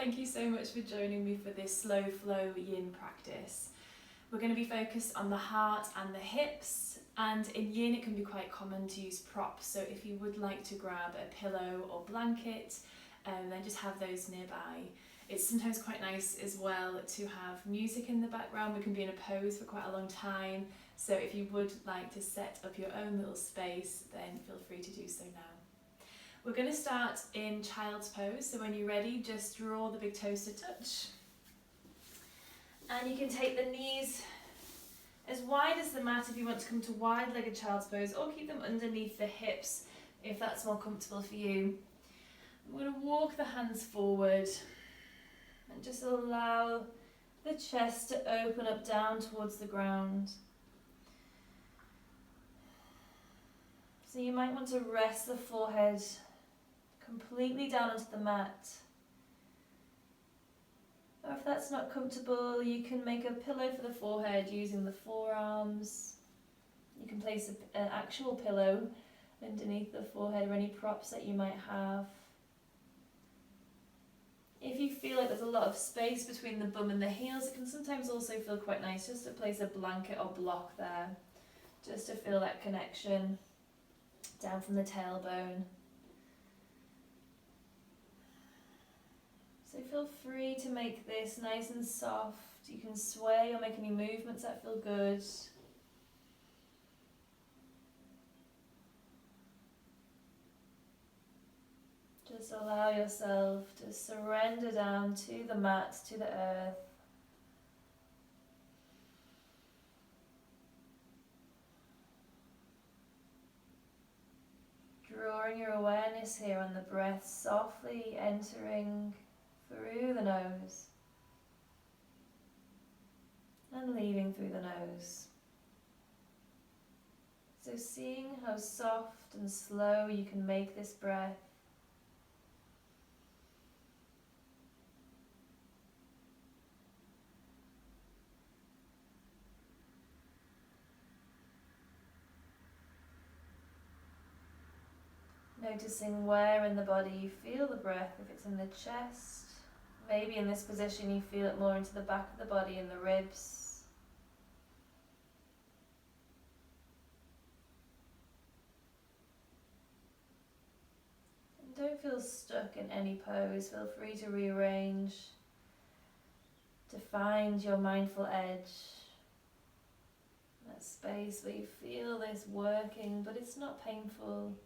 Thank you so much for joining me for this slow flow yin practice. We're going to be focused on the heart and the hips, and in yin it can be quite common to use props, so if you would like to grab a pillow or blanket, then just have those nearby. It's sometimes quite nice as well to have music in the background. We can be in a pose for quite a long time, so if you would like to set up your own little space, then feel free to do so now. We're going to start in child's pose, so when you're ready, just draw the big toes to touch. And you can take the knees as wide as the mat if you want to come to wide-legged child's pose, or keep them underneath the hips if that's more comfortable for you. I'm going to walk the hands forward and just allow the chest to open up down towards the ground. So you might want to rest the forehead completely down onto the mat. Or if that's not comfortable, you can make a pillow for the forehead using the forearms. You can place an actual pillow underneath the forehead or any props that you might have. If you feel like there's a lot of space between the bum and the heels, it can sometimes also feel quite nice just to place a blanket or block there, just to feel that connection down from the tailbone. So feel free to make this nice and soft. You can sway or make any movements that feel good. Just allow yourself to surrender down to the mat, to the earth. Drawing your awareness here on the breath, softly entering through the nose and leaving through the nose. So seeing how soft and slow you can make this breath. Noticing where in the body you feel the breath, if it's in the chest. Maybe in this position you feel it more into the back of the body and the ribs. And don't feel stuck in any pose. Feel free to rearrange, to find your mindful edge. That space where you feel this working, but it's not painful.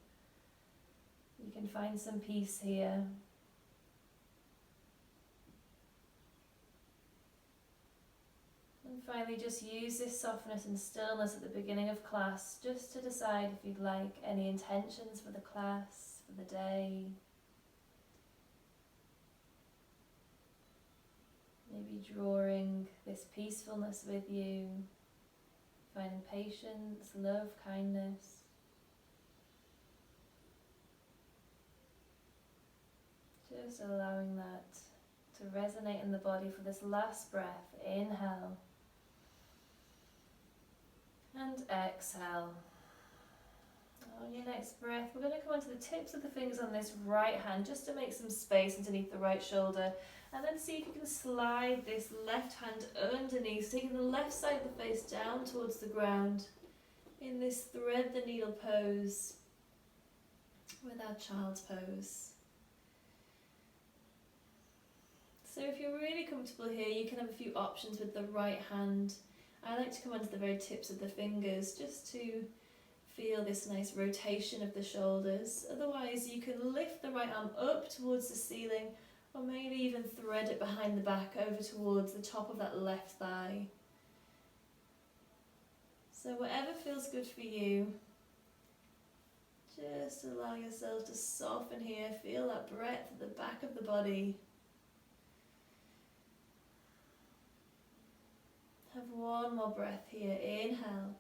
You can find some peace here. And finally, just use this softness and stillness at the beginning of class just to decide if you'd like any intentions for the class, for the day. Maybe drawing this peacefulness with you, finding patience, love, kindness. Just allowing that to resonate in the body for this last breath. Inhale and exhale. On your next breath, we're going to come onto the tips of the fingers on this right hand just to make some space underneath the right shoulder, and then see if you can slide this left hand underneath, taking the left side of the face down towards the ground in this thread the needle pose with our child's pose. So if you're really comfortable here, you can have a few options with the right hand. I like to come onto the very tips of the fingers just to feel this nice rotation of the shoulders. Otherwise, you can lift the right arm up towards the ceiling, or maybe even thread it behind the back over towards the top of that left thigh. So whatever feels good for you, just allow yourself to soften here. Feel that breath at the back of the body. Have one more breath here. Inhale.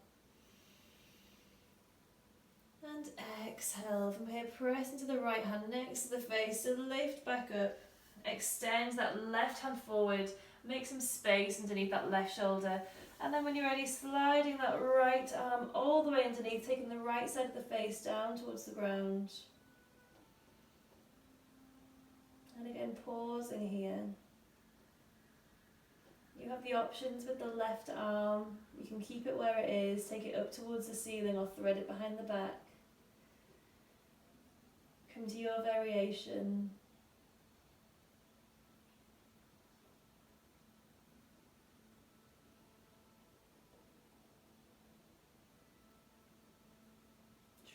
And exhale. From here, press into the right hand next to the face. So lift back up. Extend that left hand forward. Make some space underneath that left shoulder. And then when you're ready, sliding that right arm all the way underneath, taking the right side of the face down towards the ground. And again, pausing here. You have the options with the left arm. You can keep it where it is, take it up towards the ceiling or thread it behind the back. Come to your variation.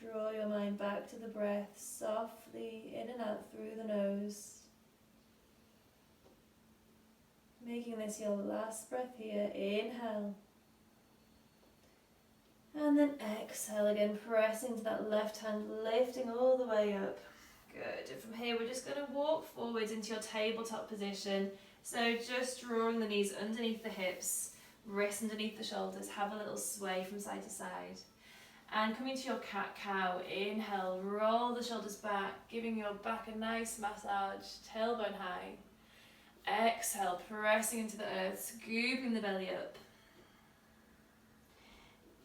Draw your mind back to the breath, softly in and out through the nose. Making this your last breath here. Inhale. And then exhale again, pressing to that left hand, lifting all the way up. Good. And from here, we're just going to walk forwards into your tabletop position. So just drawing the knees underneath the hips, wrists underneath the shoulders. Have a little sway from side to side. And coming to your cat-cow, inhale, roll the shoulders back, giving your back a nice massage, tailbone high. Exhale, pressing into the earth, scooping the belly up.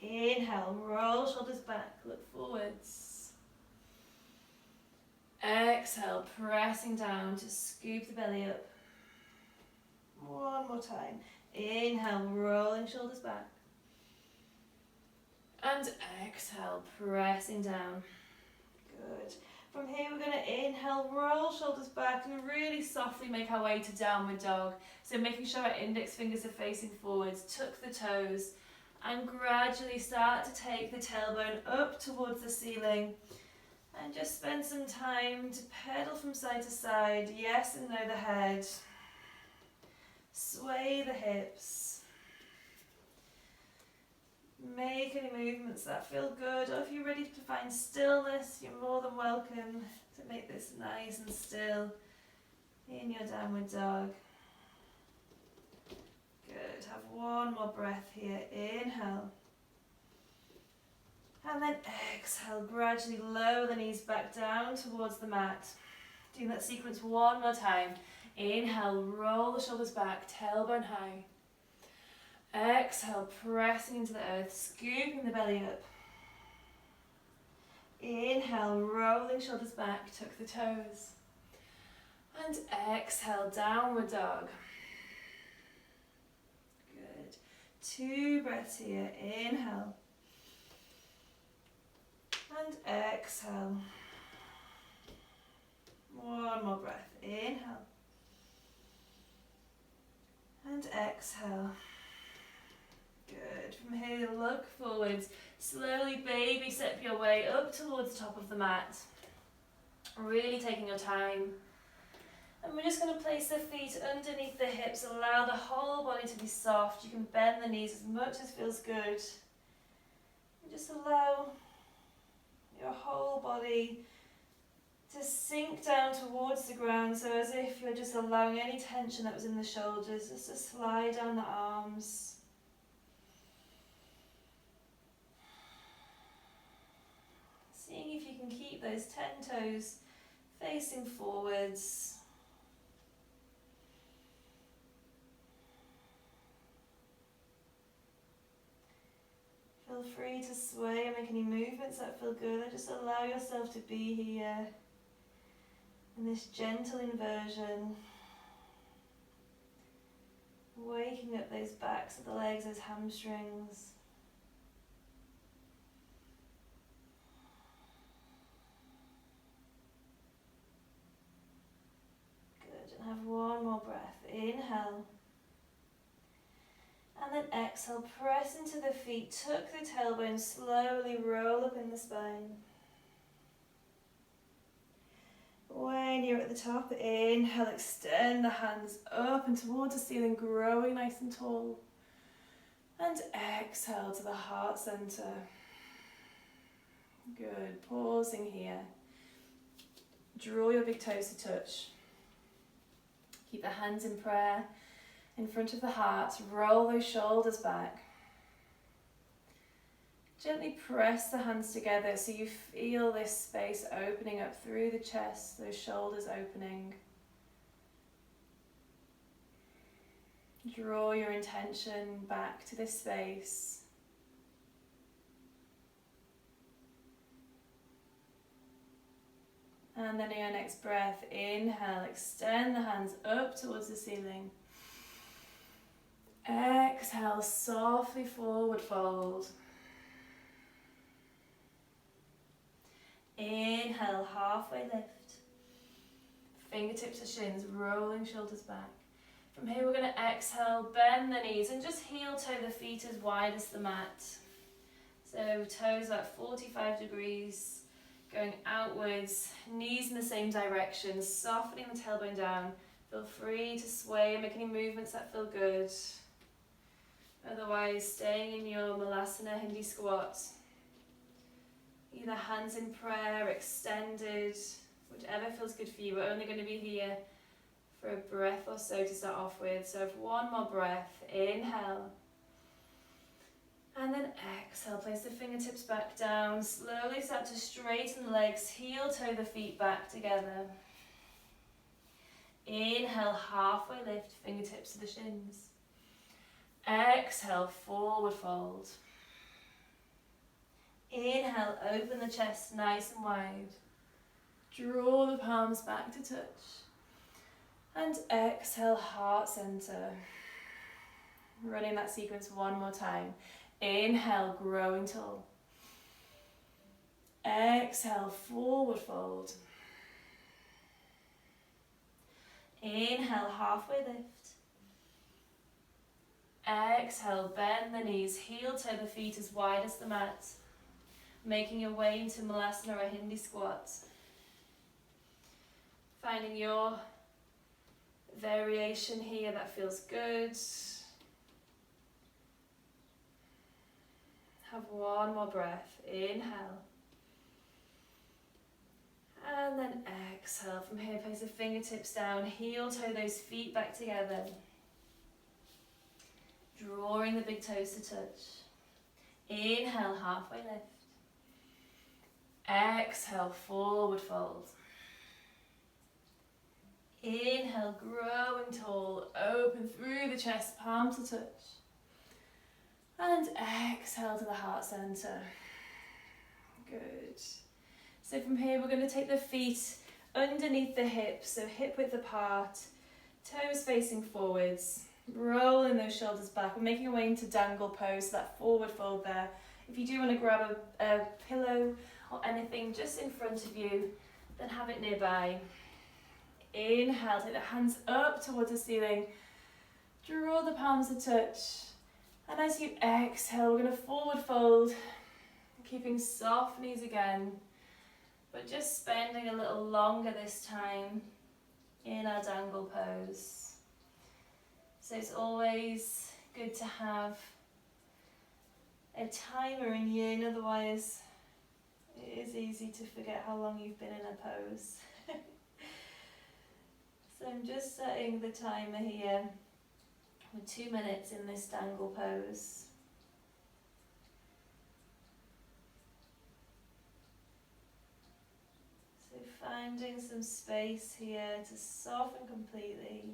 Inhale, roll shoulders back, look forwards. Exhale, pressing down to scoop the belly up. One more time. Inhale, rolling shoulders back. And exhale, pressing down. Good. From here, we're going to inhale, roll shoulders back, and really softly make our way to downward dog. So making sure our index fingers are facing forwards, tuck the toes, and gradually start to take the tailbone up towards the ceiling. And just spend some time to pedal from side to side. Yes and no the head. Sway the hips. Make any movements that feel good, or if you're ready to find stillness, you're more than welcome to make this nice and still in your downward dog. Good. Have one more breath here. Inhale. And then exhale. Gradually lower the knees back down towards the mat. Doing that sequence one more time. Inhale, roll the shoulders back, tailbone high. Exhale, pressing into the earth, scooping the belly up. Inhale, rolling shoulders back, tuck the toes. And exhale, downward dog. Good. 2 breaths here. Inhale. And exhale. One more breath. Inhale. And exhale. Good. From here, look forwards. Slowly baby step your way up towards the top of the mat. Really taking your time. And we're just going to place the feet underneath the hips. Allow the whole body to be soft. You can bend the knees as much as feels good. And just allow your whole body to sink down towards the ground. So as if you're just allowing any tension that was in the shoulders just to slide down the arms. Seeing if you can keep those 10 toes facing forwards. Feel free to sway and make any movements that feel good, and just allow yourself to be here in this gentle inversion. Waking up those backs of the legs, those hamstrings. Have one more breath. Inhale. And then exhale. Press into the feet. Tuck the tailbone. Slowly roll up in the spine. When you're at the top, inhale. Extend the hands up and towards the ceiling, growing nice and tall. And exhale to the heart center. Good. Pausing here. Draw your big toes to touch. Keep the hands in prayer in front of the heart. Roll those shoulders back. Gently press the hands together so you feel this space opening up through the chest, those shoulders opening. Draw your intention back to this space. And then your next breath, inhale, extend the hands up towards the ceiling. Exhale, softly forward fold. Inhale, halfway lift. Fingertips to shins, rolling shoulders back. From here we're going to exhale, bend the knees and just heel toe the feet as wide as the mat. So toes about 45 degrees, going outwards, knees in the same direction, softening the tailbone down. Feel free to sway, make any movements that feel good. Otherwise, staying in your Malasana Hindi squat. Either hands in prayer, extended, whichever feels good for you. We're only going to be here for a breath or so to start off with. So one more breath, inhale. And then exhale, place the fingertips back down. Slowly start to straighten the legs, heel toe the feet back together. Inhale, halfway lift, fingertips to the shins. Exhale, forward fold. Inhale, open the chest nice and wide. Draw the palms back to touch. And exhale, heart center. Running that sequence one more time. Inhale, growing tall. Exhale, forward fold. Inhale, halfway lift. Exhale, bend the knees, heel toe the feet as wide as the mat. Making your way into Malasana or Hindi squat. Finding your variation here that feels good. Have one more breath. Inhale. And then exhale. From here, place the fingertips down. Heel toe those feet back together. Drawing the big toes to touch. Inhale, halfway lift. Exhale, forward fold. Inhale, growing tall. Open through the chest, palms to touch. And exhale to the heart center. Good. So from here we're going to take the feet underneath the hips, so hip width apart, toes facing forwards, rolling those shoulders back. We're making our way into dangle pose, so that forward fold there. If you do want to grab a pillow or anything just in front of you, then have it nearby. Inhale, take the hands up towards the ceiling, draw the palms to touch. And as you exhale, we're going to forward fold, keeping soft knees again, but just spending a little longer this time in our dangle pose. So it's always good to have a timer in yin, otherwise it is easy to forget how long you've been in a pose. So I'm just setting the timer here. We're 2 minutes in this dangle pose. So finding some space here to soften completely.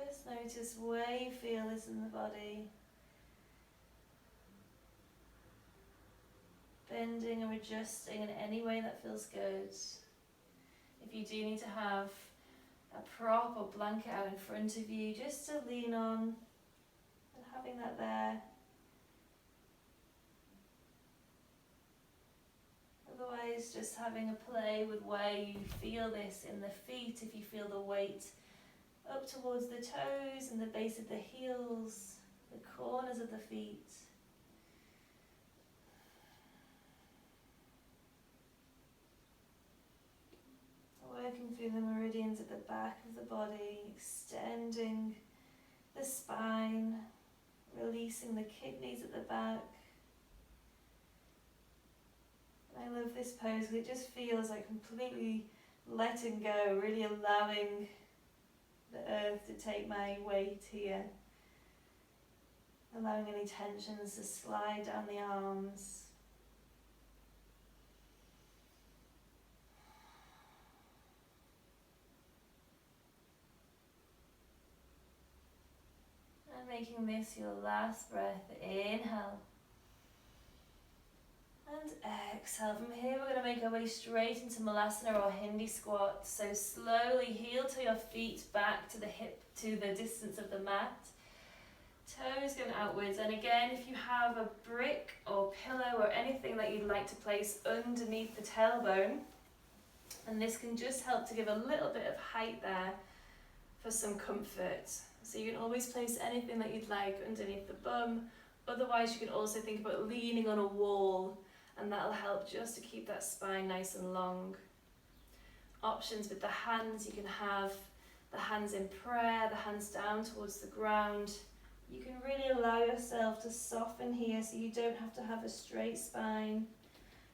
Just notice where you feel this in the body. Bending or adjusting in any way that feels good. If you do need to have a prop or blanket out in front of you, just to lean on and having that there. Otherwise, just having a play with where you feel this in the feet, if you feel the weight up towards the toes and the base of the heels, the corners of the feet. Working through the meridians at the back of the body, extending the spine, releasing the kidneys at the back. I love this pose because it just feels like completely letting go, really allowing the earth to take my weight here. Allowing any tensions to slide down the arms. And making this your last breath. Inhale. And exhale. From here we're going to make our way straight into Malasana or Hindi squat. So slowly heel to your feet back to the hip, to the distance of the mat. Toes going outwards, and again, if you have a brick or pillow or anything that you'd like to place underneath the tailbone, and this can just help to give a little bit of height there for some comfort. So you can always place anything that you'd like underneath the bum. Otherwise, you can also think about leaning on a wall, and that'll help just to keep that spine nice and long. Options with the hands, you can have the hands in prayer, the hands down towards the ground. You can really allow yourself to soften here so you don't have to have a straight spine.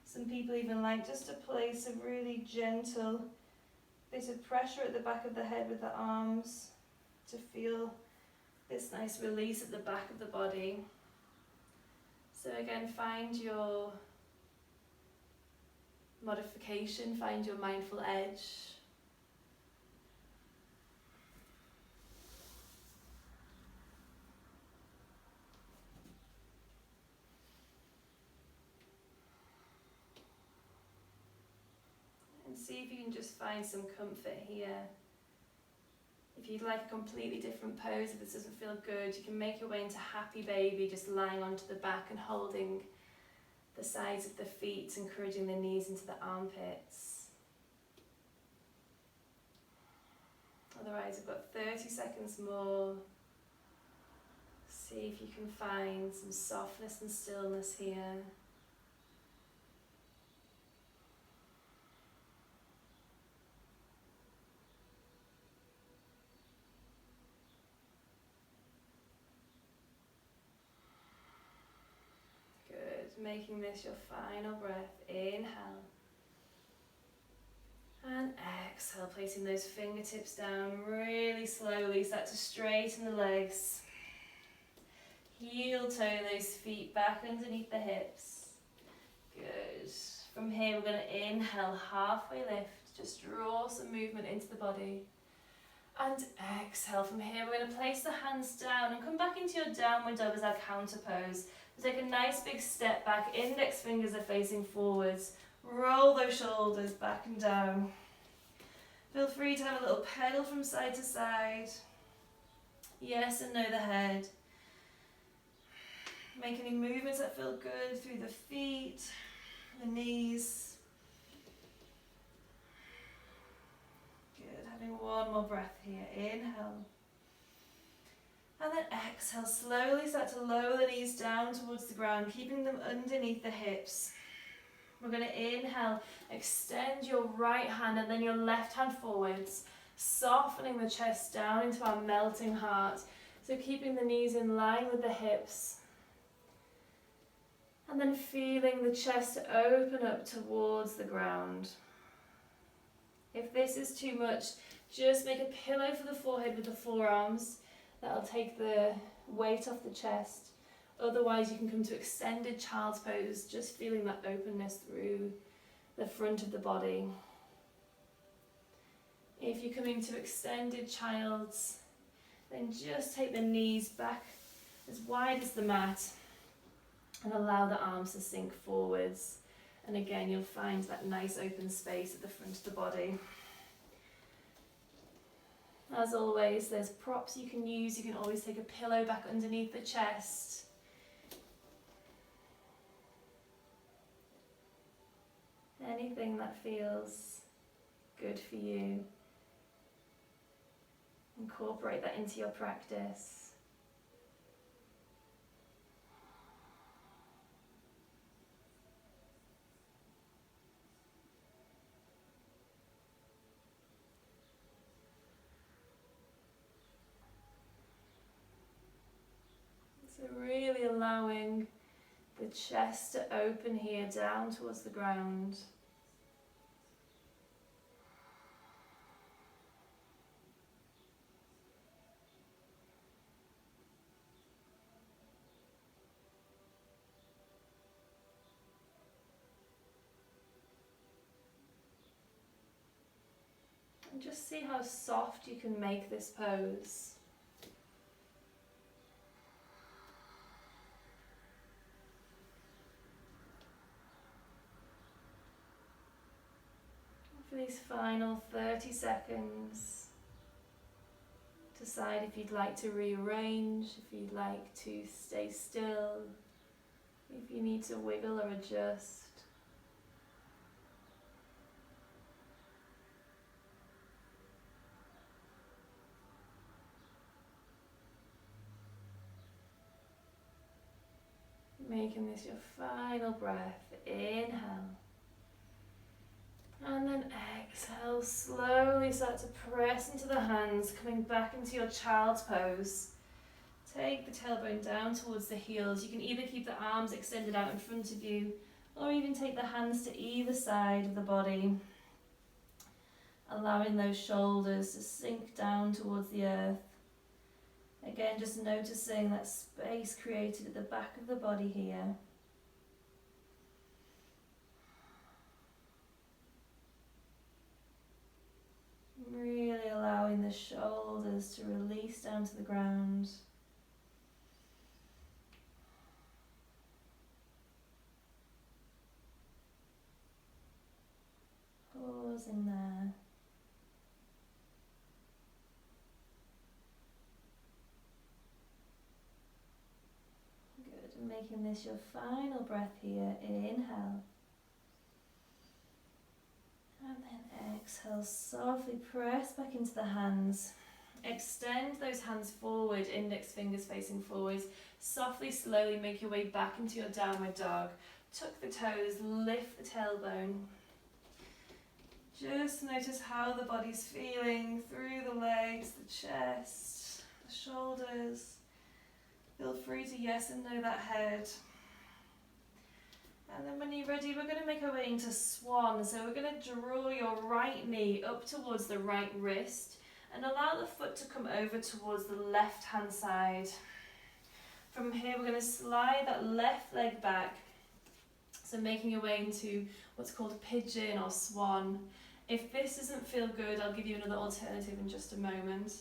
Some people even like just to place a really gentle bit of pressure at the back of the head with the arms to feel this nice release at the back of the body. So again, find your modification, find your mindful edge. And see if you can just find some comfort here. If you'd like a completely different pose, if this doesn't feel good, you can make your way into happy baby, just lying onto the back and holding the sides of the feet, encouraging the knees into the armpits. Otherwise, I've got 30 seconds more. See if you can find some softness and stillness here. Making this your final breath. Inhale. And exhale, placing those fingertips down really slowly. Start to straighten the legs. Heel toe those feet back underneath the hips. Good. From here we're going to inhale, halfway lift. Just draw some movement into the body. And exhale. From here we're going to place the hands down and come back into your downward dog as our counter pose. Take a nice big step back, index fingers are facing forwards. Roll those shoulders back and down. Feel free to have a little pedal from side to side. Yes and no the head. Make any movements that feel good through the feet, the knees. Good, having one more breath here. Inhale. And then exhale, slowly start to lower the knees down towards the ground, keeping them underneath the hips. We're going to inhale, extend your right hand and then your left hand forwards, softening the chest down into our melting heart. So keeping the knees in line with the hips. And then feeling the chest open up towards the ground. If this is too much, just make a pillow for the forehead with the forearms. That'll take the weight off the chest. Otherwise, you can come to extended child's pose, just feeling that openness through the front of the body. If you're coming to extended child's, then just take the knees back as wide as the mat and allow the arms to sink forwards. And again, you'll find that nice open space at the front of the body. As always, there's props you can use. You can always take a pillow back underneath the chest. Anything that feels good for you. Incorporate that into your practice. So really allowing the chest to open here down towards the ground. And just see how soft you can make this pose. For these final 30 seconds, decide if you'd like to rearrange, if you'd like to stay still, if you need to wiggle or adjust. Making this your final breath. Inhale. And then exhale, slowly start to press into the hands, coming back into your child's pose. Take the tailbone down towards the heels. You can either keep the arms extended out in front of you, or even take the hands to either side of the body, allowing those shoulders to sink down towards the earth. Again, just noticing that space created at the back of the body here. Really allowing the shoulders to release down to the ground. Pausing there. Good, and making this your final breath here. Inhale. And then exhale, softly press back into the hands. Extend those hands forward, index fingers facing forwards. Softly, slowly make your way back into your downward dog. Tuck the toes, lift the tailbone. Just notice how the body's feeling through the legs, the chest, the shoulders. Feel free to yes and no that head. And then when you're ready, we're going to make our way into swan. So we're going to draw your right knee up towards the right wrist and allow the foot to come over towards the left hand side. From here, we're going to slide that left leg back. So making your way into what's called pigeon or swan. If this doesn't feel good, I'll give you another alternative in just a moment.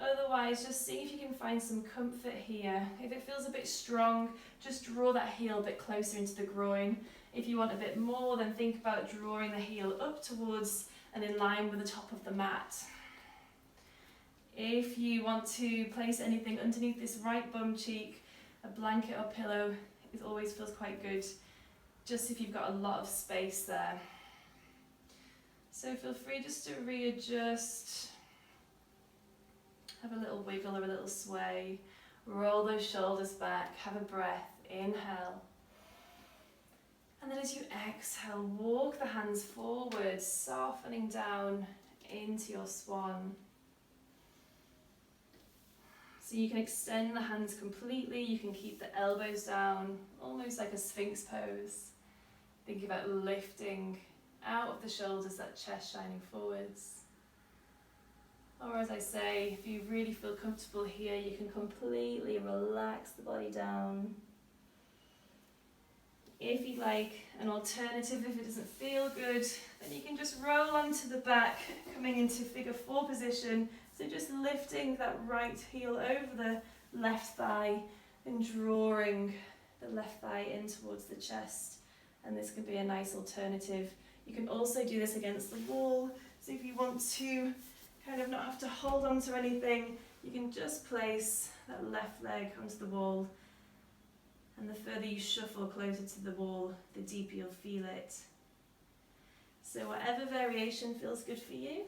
Otherwise, just see if you can find some comfort here. If it feels a bit strong, just draw that heel a bit closer into the groin. If you want a bit more, then think about drawing the heel up towards and in line with the top of the mat. If you want to place anything underneath this right bum cheek, a blanket or pillow, it always feels quite good, just if you've got a lot of space there. So feel free just to readjust. Have a little wiggle or a little sway. Roll those shoulders back. Have a breath. Inhale. And then as you exhale, walk the hands forward, softening down into your swan. So you can extend the hands completely. You can keep the elbows down, almost like a sphinx pose. Think about lifting out of the shoulders, that chest shining forwards. Or as I say, if you really feel comfortable here, you can completely relax the body down. If you'd like an alternative, if it doesn't feel good, then you can just roll onto the back, coming into figure 4 position. So just lifting that right heel over the left thigh and drawing the left thigh in towards the chest. And this can be a nice alternative. You can also do this against the wall. So if you want to kind of not have to hold on to anything, you can just place that left leg onto the wall, and the further you shuffle closer to the wall, the deeper you'll feel it. So whatever variation feels good for you.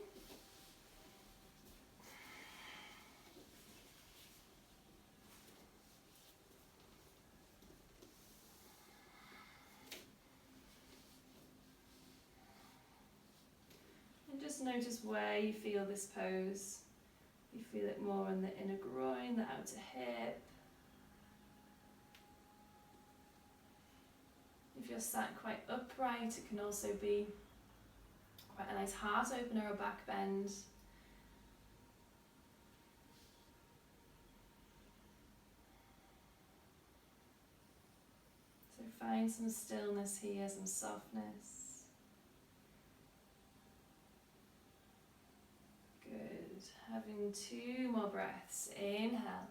Just notice where you feel this pose. You feel it more in the inner groin, the outer hip. If you're sat quite upright, it can also be quite a nice heart opener or back bend. So find some stillness here, some softness. Having 2 more breaths. Inhale.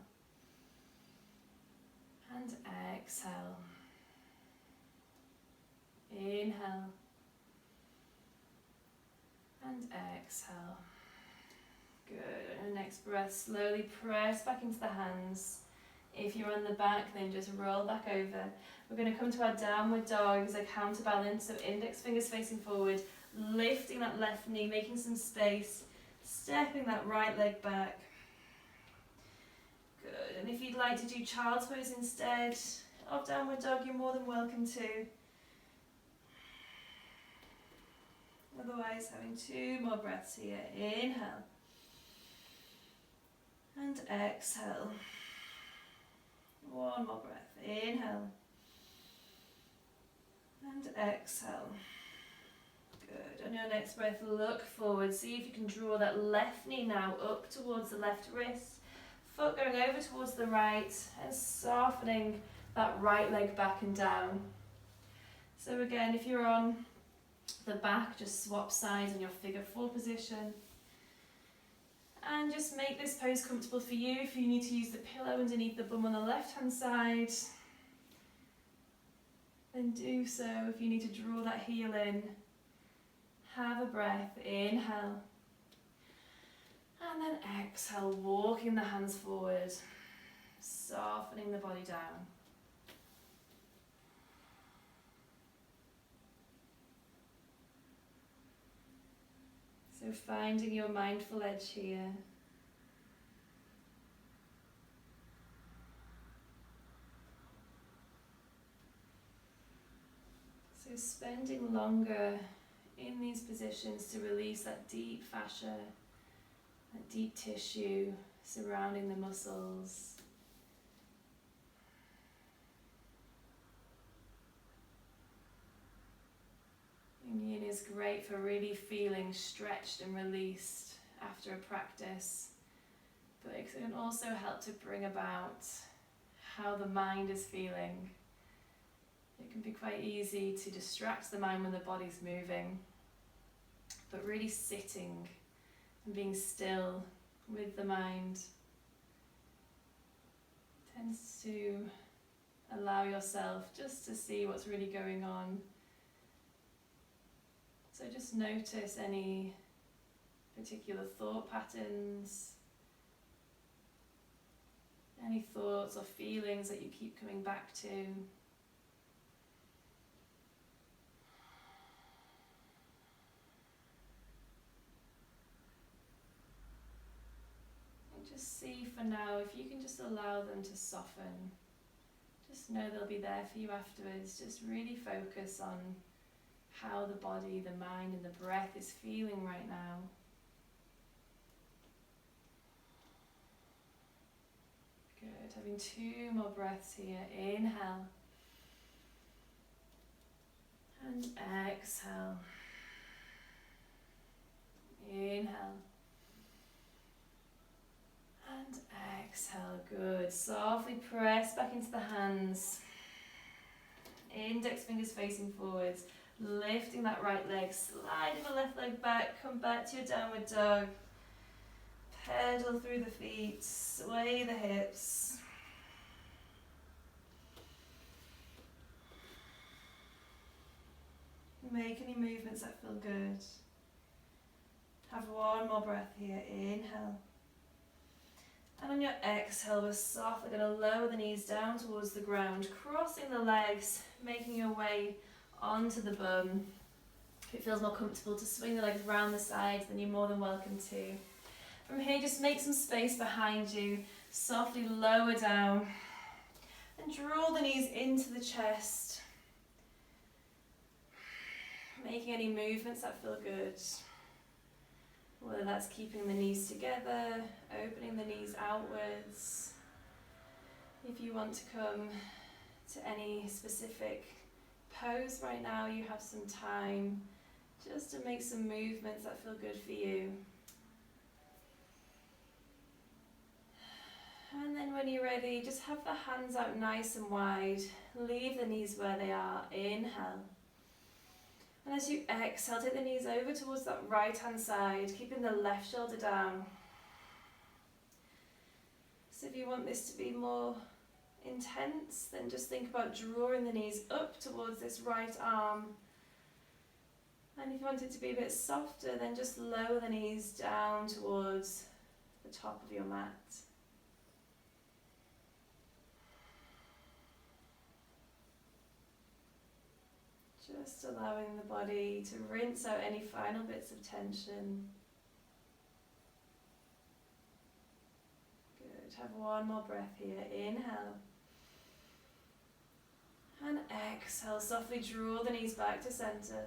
And exhale. Inhale. And exhale. Good. On your next breath, slowly press back into the hands. If you're on the back, then just roll back over. We're going to come to our downward dog as a counterbalance. So index fingers facing forward, lifting that left knee, making some space, stepping that right leg back. Good. And if you'd like to do child's pose instead of downward dog, you're more than welcome to. Otherwise, having 2 more breaths here. Inhale. And exhale. 1 more breath. Inhale. And exhale. Good. On your next breath, look forward. See if you can draw that left knee now up towards the left wrist. Foot going over towards the right and softening that right leg back and down. So again, if you're on the back, just swap sides in your figure 4 position. And just make this pose comfortable for you. If you need to use the pillow underneath the bum on the left hand side, then do so. If you need to draw that heel in, have a breath. Inhale. And then exhale, walking the hands forward, softening the body down. So finding your mindful edge here. So spending longer in these positions to release that deep fascia, that deep tissue surrounding the muscles. Yin is great for really feeling stretched and released after a practice, but it can also help to bring about how the mind is feeling. It can be quite easy to distract the mind when the body's moving, but really sitting and being still with the mind tends to allow yourself just to see what's really going on. So just notice any particular thought patterns, any thoughts or feelings that you keep coming back to. And just see for now if you can just allow them to soften. Just know they'll be there for you afterwards. Just really focus on how the body, the mind and the breath is feeling right now. Good. Having 2 more breaths here. Inhale. And exhale. Inhale. And exhale. Good. Softly press back into the hands. Index fingers facing forwards. Lifting that right leg, sliding the left leg back, come back to your downward dog. Pedal through the feet, sway the hips. Make any movements that feel good. Have 1 more breath here. Inhale. And on your exhale, we're softly going to lower the knees down towards the ground, crossing the legs, making your way onto the bum. If it feels more comfortable to swing the legs round the sides, then you're more than welcome to. From here, just make some space behind you, softly lower down, and draw the knees into the chest, making any movements that feel good. Whether that's keeping the knees together, opening the knees outwards. If you want to come to any specific pose right now, you have some time just to make some movements that feel good for you. And then when you're ready, just have the hands out nice and wide. Leave the knees where they are. Inhale. And as you exhale, take the knees over towards that right hand side, keeping the left shoulder down. So if you want this to be more intense, then just think about drawing the knees up towards this right arm. And if you want it to be a bit softer, then just lower the knees down towards the top of your mat. Just allowing the body to rinse out any final bits of tension. Good. Have one more breath here. Inhale. And exhale. Softly draw the knees back to center.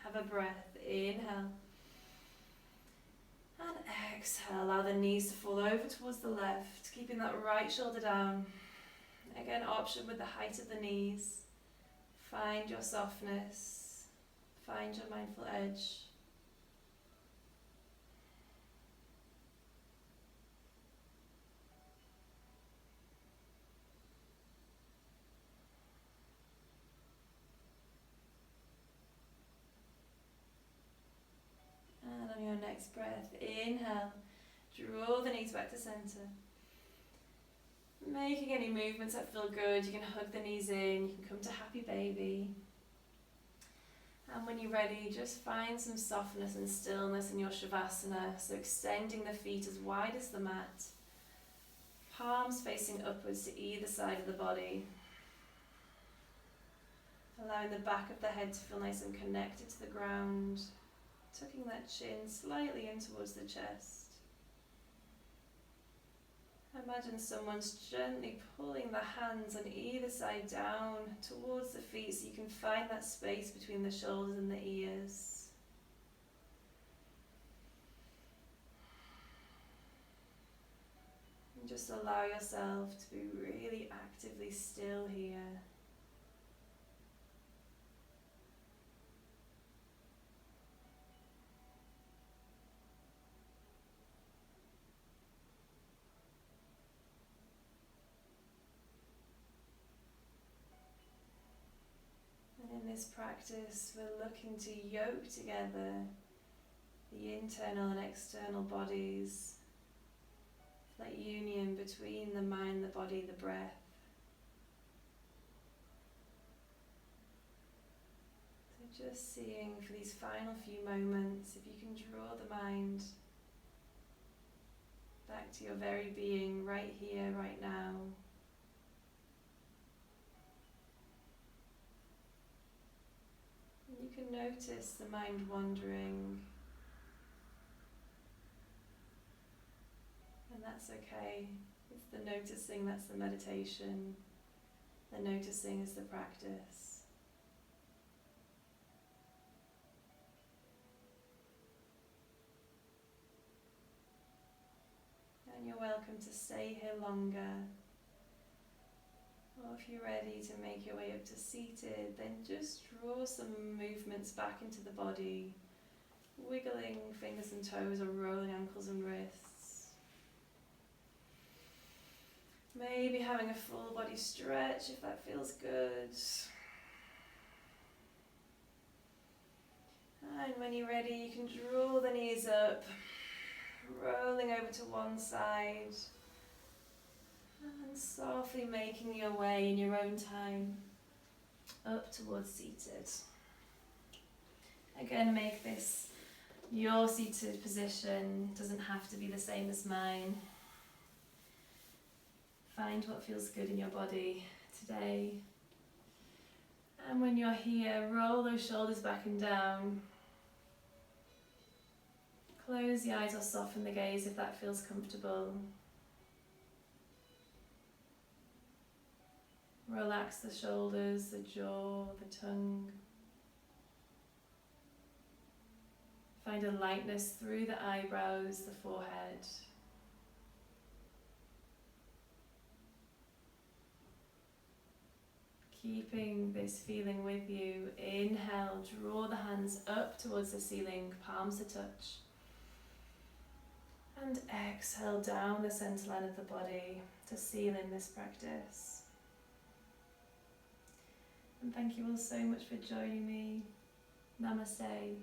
Have a breath. Inhale. And exhale. Allow the knees to fall over towards the left, keeping that right shoulder down. Again, option with the height of the knees. Find your softness. Find your mindful edge. And on your next breath, inhale. Draw the knees back to center. Making any movements that feel good, you can hug the knees in, you can come to happy baby. And when you're ready, just find some softness and stillness in your Shavasana. So extending the feet as wide as the mat. Palms facing upwards to either side of the body. Allowing the back of the head to feel nice and connected to the ground. Tucking that chin slightly in towards the chest. Imagine someone's gently pulling the hands on either side down towards the feet so you can find that space between the shoulders and the ears. And just allow yourself to be really actively still here. In this practice, we're looking to yoke together the internal and external bodies, that union between the mind, the body, the breath. So just seeing for these final few moments, if you can draw the mind back to your very being, right here, right now. You can notice the mind wandering, and that's okay. It's the noticing that's the meditation. The noticing is the practice. And you're welcome to stay here longer. Or if you're ready to make your way up to seated, then just draw some movements back into the body, wiggling fingers and toes or rolling ankles and wrists. Maybe having a full body stretch if that feels good. And when you're ready, you can draw the knees up, rolling over to one side. And softly making your way in your own time up towards seated. Again, make this your seated position. It doesn't have to be the same as mine. Find what feels good in your body today. And when you're here, roll those shoulders back and down. Close the eyes or soften the gaze if that feels comfortable. Relax the shoulders, the jaw, the tongue. Find a lightness through the eyebrows, the forehead. Keeping this feeling with you. Inhale, draw the hands up towards the ceiling, palms to touch. And exhale down the center line of the body to seal in this practice. And thank you all so much for joining me. Namaste.